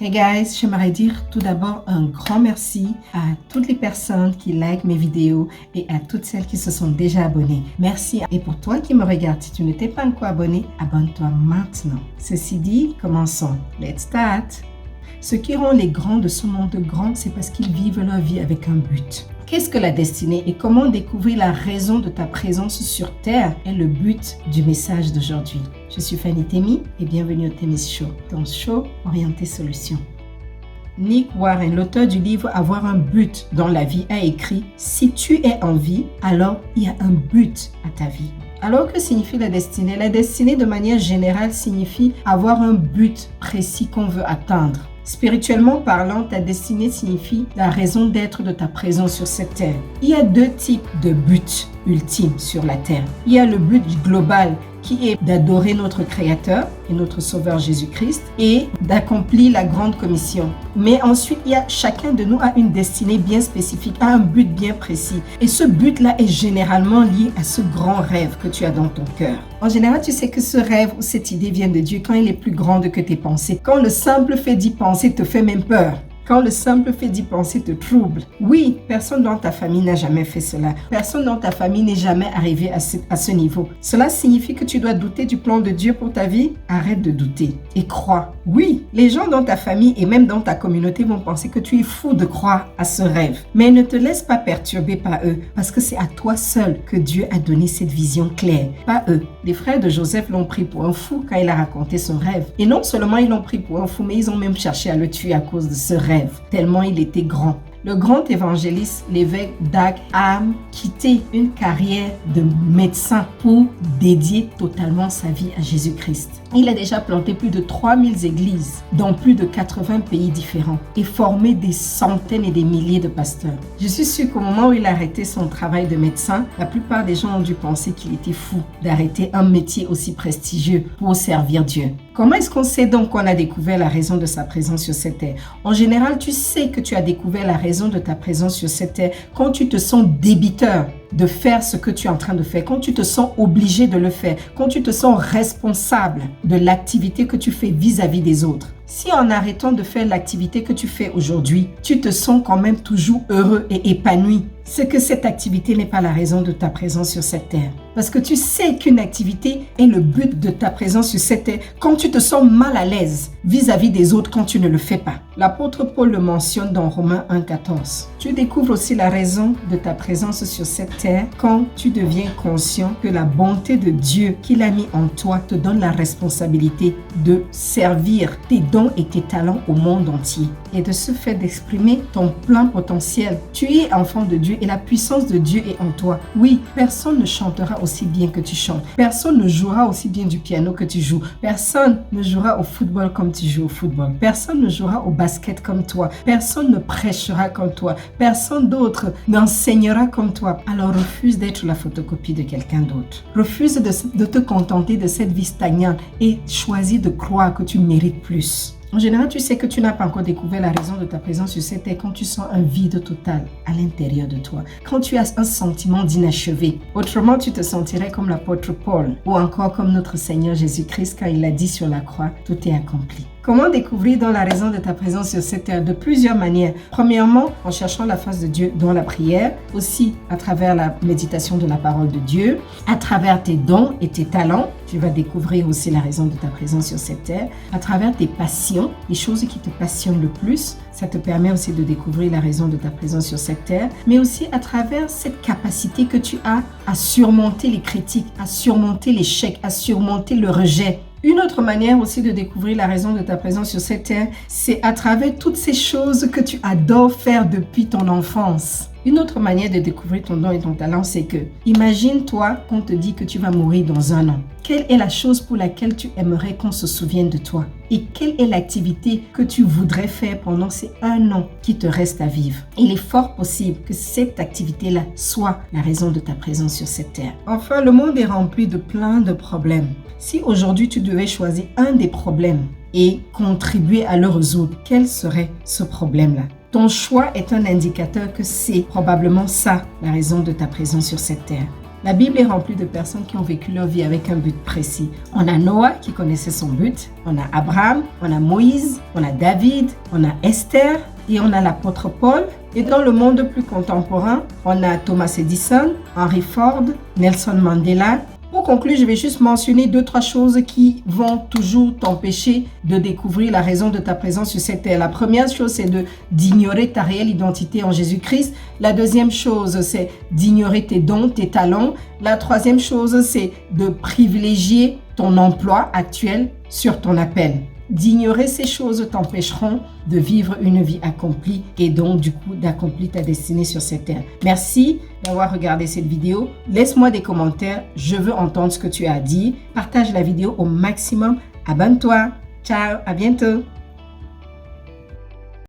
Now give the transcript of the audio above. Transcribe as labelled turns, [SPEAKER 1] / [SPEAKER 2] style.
[SPEAKER 1] Hey guys, j'aimerais dire tout d'abord un grand merci à toutes les personnes qui likent mes vidéos et à toutes celles qui se sont déjà abonnées. Merci. Et pour toi qui me regardes, si tu n'étais pas encore abonné, abonne-toi maintenant. Ceci dit, commençons. Let's start. Ce qui rend les grands de ce monde grands, c'est parce qu'ils vivent leur vie avec un but. Qu'est-ce que la destinée et comment découvrir la raison de ta présence sur Terre est le but du message d'aujourd'hui. Je suis Fanny Temi et bienvenue au Temi's Show, ton show orienté solution. Nick Warren, l'auteur du livre Avoir un but dans la vie, a écrit « Si tu es en vie, alors il y a un but à ta vie ». Alors que signifie la destinée? La destinée de manière générale signifie avoir un but précis qu'on veut atteindre. Spirituellement parlant, ta destinée signifie la raison d'être de ta présence sur cette terre. Il y a deux types de buts ultimes sur la terre. Il y a le but global qui est d'adorer notre Créateur et notre Sauveur Jésus-Christ et d'accomplir la grande commission. Mais ensuite, chacun de nous a une destinée bien spécifique, a un but bien précis. Et ce but-là est généralement lié à ce grand rêve que tu as dans ton cœur. En général, tu sais que ce rêve ou cette idée vient de Dieu quand il est plus grande que tes pensées. Quand le simple fait d'y penser te fait même peur. Quand le simple fait d'y penser te trouble. Oui, personne dans ta famille n'a jamais fait cela. Personne dans ta famille n'est jamais arrivé à ce niveau. Cela signifie que tu dois douter du plan de Dieu pour ta vie? Arrête de douter et crois. Oui, les gens dans ta famille et même dans ta communauté vont penser que tu es fou de croire à ce rêve. Mais ne te laisse pas perturber par eux parce que c'est à toi seul que Dieu a donné cette vision claire. Pas eux. Les frères de Joseph l'ont pris pour un fou quand il a raconté son rêve. Et non seulement ils l'ont pris pour un fou, mais ils ont même cherché à le tuer à cause de ce rêve. Tellement il était grand. Le grand évangéliste, l'évêque Dag a quitté une carrière de médecin pour dédier totalement sa vie à Jésus-Christ. Il a déjà planté plus de 3000 églises dans plus de 80 pays différents et formé des centaines et des milliers de pasteurs. Je suis sûre qu'au moment où il a arrêté son travail de médecin, la plupart des gens ont dû penser qu'il était fou d'arrêter un métier aussi prestigieux pour servir Dieu. Comment est-ce qu'on sait donc qu'on a découvert la raison de sa présence sur cette terre? En général, tu sais que tu as découvert la raison de ta présence sur cette terre quand tu te sens débiteur de faire ce que tu es en train de faire, quand tu te sens obligé de le faire, quand tu te sens responsable de l'activité que tu fais vis-à-vis des autres. Si en arrêtant de faire l'activité que tu fais aujourd'hui, tu te sens quand même toujours heureux et épanoui, c'est que cette activité n'est pas la raison de ta présence sur cette terre. Parce que tu sais qu'une activité est le but de ta présence sur cette terre quand tu te sens mal à l'aise vis-à-vis des autres quand tu ne le fais pas. L'apôtre Paul le mentionne dans Romains 1,14. Tu découvres aussi la raison de ta présence sur cette terre quand tu deviens conscient que la bonté de Dieu qu'il a mis en toi te donne la responsabilité de servir tes dons et tes talents au monde entier et de ce fait d'exprimer ton plein potentiel. Tu es enfant de Dieu et la puissance de Dieu est en toi. Oui, personne ne chantera aussi bien que tu chantes. Personne ne jouera aussi bien du piano que tu joues. Personne ne jouera au football comme tu joues au football. Personne ne jouera au basket comme toi. Personne ne prêchera comme toi. Personne d'autre n'enseignera comme toi. Alors refuse d'être la photocopie de quelqu'un d'autre. Refuse de te contenter de cette vie stagnante et choisis de croire que tu mérites plus. En général, tu sais que tu n'as pas encore découvert la raison de ta présence sur cette terre quand tu sens un vide total à l'intérieur de toi. Quand tu as un sentiment d'inachevé. Autrement, tu te sentirais comme l'apôtre Paul ou encore comme notre Seigneur Jésus-Christ quand il a dit sur la croix, tout est accompli. Comment découvrir dans la raison de ta présence sur cette terre? De plusieurs manières. Premièrement, en cherchant la face de Dieu dans la prière, aussi à travers la méditation de la parole de Dieu, à travers tes dons et tes talents, tu vas découvrir aussi la raison de ta présence sur cette terre, à travers tes passions, les choses qui te passionnent le plus, ça te permet aussi de découvrir la raison de ta présence sur cette terre, mais aussi à travers cette capacité que tu as à surmonter les critiques, à surmonter l'échec, à surmonter le rejet. Une autre manière aussi de découvrir la raison de ta présence sur cette terre, c'est à travers toutes ces choses que tu adores faire depuis ton enfance. Une autre manière de découvrir ton don et ton talent, c'est que, imagine-toi qu'on te dit que tu vas mourir dans 1 an. Quelle est la chose pour laquelle tu aimerais qu'on se souvienne de toi? Et quelle est l'activité que tu voudrais faire pendant ces 1 an qui te reste à vivre? Il est fort possible que cette activité-là soit la raison de ta présence sur cette terre. Enfin, le monde est rempli de plein de problèmes. Si aujourd'hui tu devais choisir un des problèmes et contribuer à le résoudre, quel serait ce problème-là? Ton choix est un indicateur que c'est probablement ça la raison de ta présence sur cette terre. La Bible est remplie de personnes qui ont vécu leur vie avec un but précis. On a Noah qui connaissait son but, on a Abraham, on a Moïse, on a David, on a Esther et on a l'apôtre Paul. Et dans le monde plus contemporain, on a Thomas Edison, Henry Ford, Nelson Mandela. Pour conclure, je vais juste mentionner 2-3 choses qui vont toujours t'empêcher de découvrir la raison de ta présence sur cette terre. La première chose, c'est d'ignorer ta réelle identité en Jésus-Christ. La deuxième chose, c'est d'ignorer tes dons, tes talents. La troisième chose, c'est de privilégier ton emploi actuel sur ton appel. D'ignorer ces choses t'empêcheront de vivre une vie accomplie et donc du coup d'accomplir ta destinée sur cette terre. Merci d'avoir regardé cette vidéo. Laisse-moi des commentaires, je veux entendre ce que tu as dit. Partage la vidéo au maximum. Abonne-toi. Ciao, à bientôt.